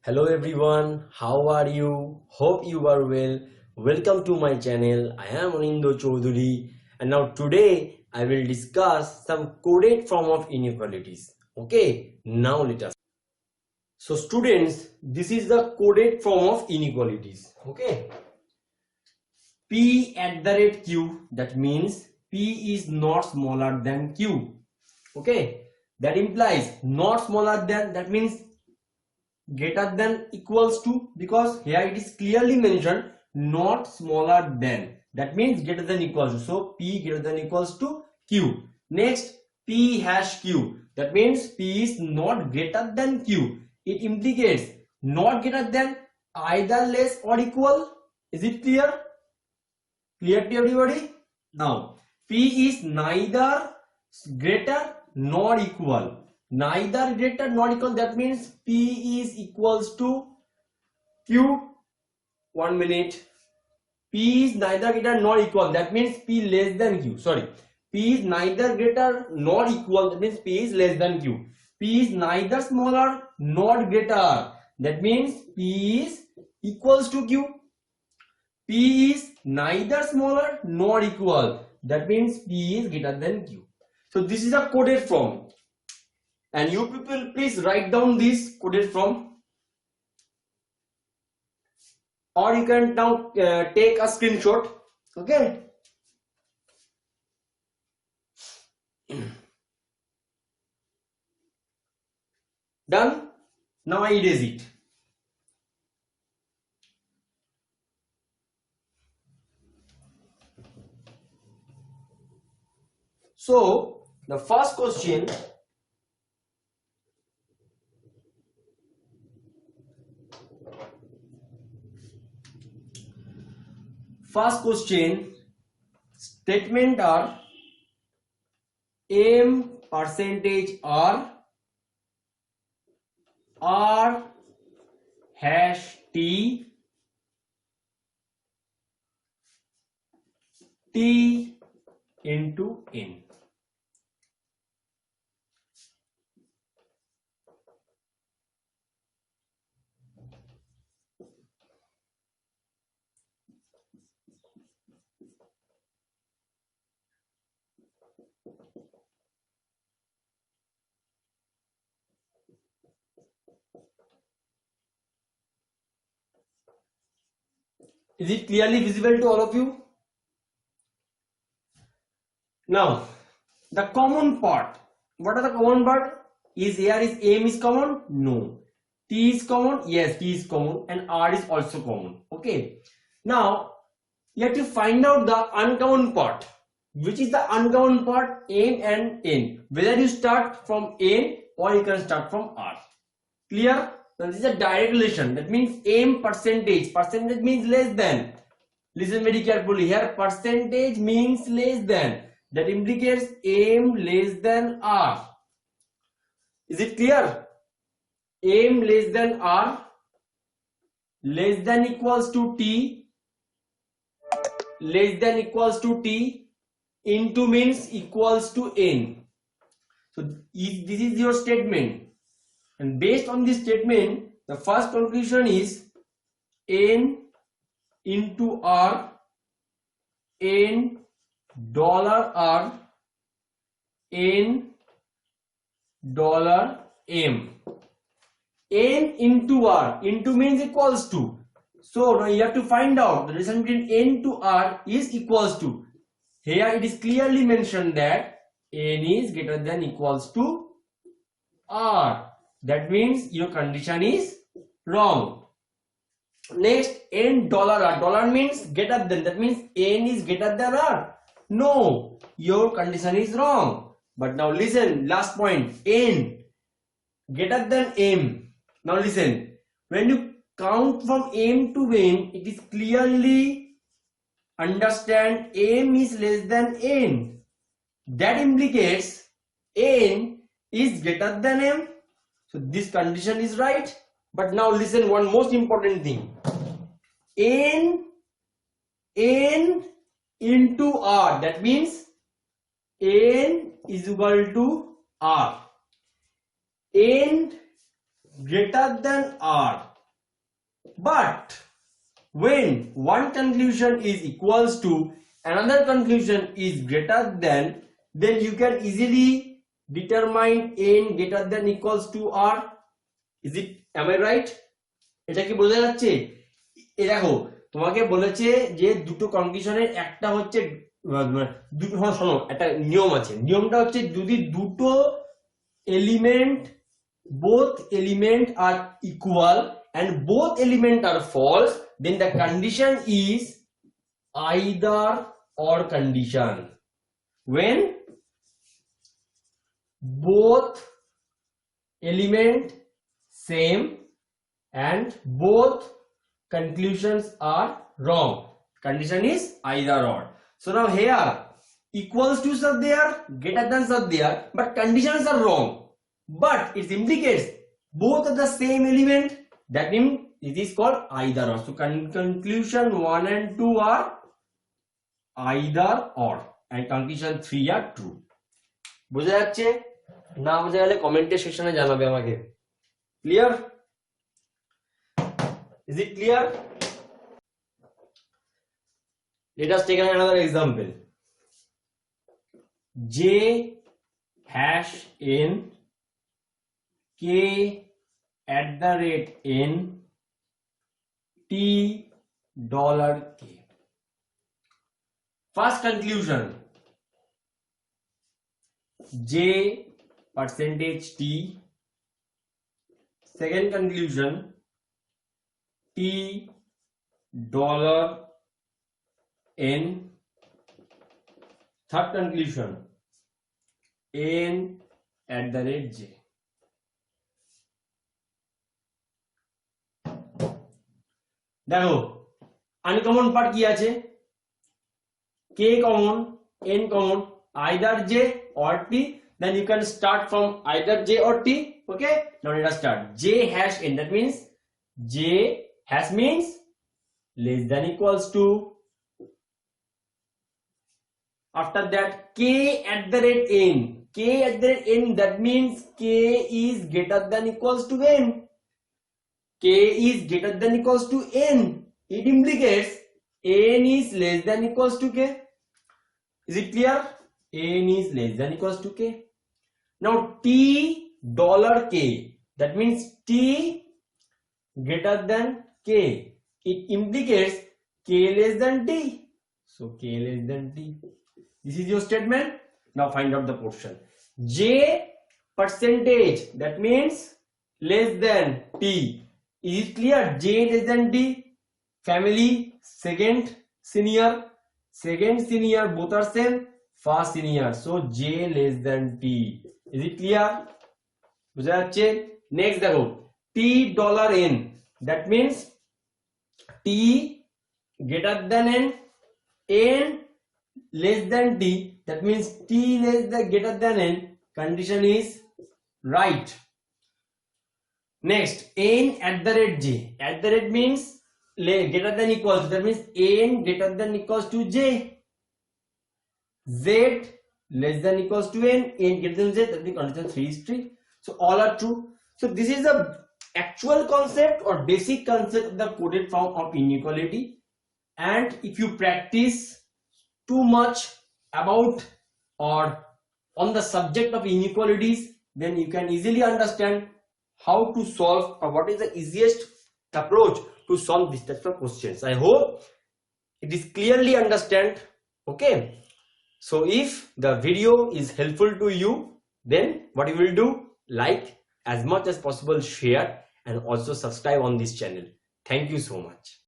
Hello everyone, how are you? Hope you are well. Welcome to my channel. I am Anindo Choudhury and now today I will discuss some coded form of inequalities. Okay, now let us. So students, this is the coded form of inequalities. Okay, P at the rate Q, that means P is not smaller than Q. Okay, that implies not smaller than, that means greater than equals to, because here it is clearly mentioned not smaller than, that means greater than equals to, so P greater than equals to Q. Next, P hash Q, that means P is not greater than Q. It implicates not greater than, either less or equal. Is it clear? Clear to everybody? Now P is neither greater nor equal. Neither greater nor equal, that means P is equals to Q. 1 minute. P is neither greater nor equal, that means P less than Q. Sorry, P is neither greater nor equal, that means P is less than Q. P is neither smaller nor greater, that means P is equals to Q. P is neither smaller nor equal, that means P is greater than Q. So this is a coded form, and you people please write down this coded form, or you can now take a screenshot. Okay, done. Now I erase it. So the first question, statement are M percentage R hash T into N. Is it clearly visible to all of you? Now the common part, what are the common part? Is here is M is common? No. T is common? Yes, T is common, and R is also common. Okay, now you have to find out the uncommon part. Which is the uncommon part? M and N. Whether you start from N or you can start from R. Clear? Now this is a direct relation. That means M percentage. Percentage means less than. Listen very carefully here. Percentage means less than. That indicates M less than R. Is it clear? M less than R, less than equals to T, less than equals to T, into means equals to N. So this is your statement, and based on this statement the first conclusion is N into R, N $R, N $M. N into R, into means equals to. So now you have to find out the relation between N to R is equals to. Here it is clearly mentioned that N is greater than equals to R. That means your condition is wrong. Next, N $R. Dollar means greater than. That means N is greater than R. No, your condition is wrong. But now listen, last point, N greater than M. Now listen, when you count from M to N, it is clearly understand M is less than N. That implicates N is greater than M. So this condition is right. But now listen, one most important thing. N into R, that means N is equal to R. N greater than R, But when one conclusion is equals to another conclusion is greater than, then you can easily determine n greater than equals to r. Is it, am I right? এটা কি বোঝা যাচ্ছে? এই দেখো তোমাকে বলেছে যে দুটো কন্ডিশনের একটা হচ্ছে দুটো, শোনো একটা নিয়ম আছে, নিয়মটা হচ্ছে যদি দুটো element both element are equal and both element are false, then the condition is either or condition. When both element same and both conclusions are wrong, condition is either or. So now here equals to are there, greater than are there, but conditions are wrong, but it implicates both are the same element. That means it is called either or. So conclusion 1 and 2 are either or and conclusion 3 are true. বোঝা যাচ্ছে? না বোঝা গেলে কমেন্টের সেকশনে জানাবে আমাকে। Clear? Is it clear? Let us take another example. J hash n k at the rate n t dollar k. First conclusion, J percentage t. Second conclusion, t dollar n. Third conclusion, n at the rate j. দেখো uncommon part কি আছে? k common, n common, either j or t. Then you can start from either j or t. Okay, now let us start. J hash n, that means j hash means less than equals to. After that, k at the rate n. K at the rate n, that means k is greater than equals to n. K is greater than equals to n. It implicates n is less than equals to k. Is it clear? N is less than equals to k. Now t dollar k, that means t greater than k. It implicates k less than t. So k less than t. This is your statement. Now find out the portion. J percentage, that means less than t. Is it clear? J less than t. Family, second senior, both are same. First senior, so J less than t. Is it clear? বুঝা যাচ্ছে? Next দেখো t dollar n, that means t greater than n, n less than t, that means t less than greater than n. Condition is right. Next, n at the rate j. At the rate means greater than equals to, that means n greater than equals to j. Z less than equals to n, n greater than z, that means condition 3 is true. So all are true. So this is the actual concept or basic concept of the coded form of inequality. And if you practice too much about or on the subject of inequalities, then you can easily understand how to solve or what is the easiest approach to solve this type of questions. I hope it is clearly understand. Okay, so if the video is helpful to you, then what you will do, like as much as possible, share and also subscribe on this channel. Thank you so much.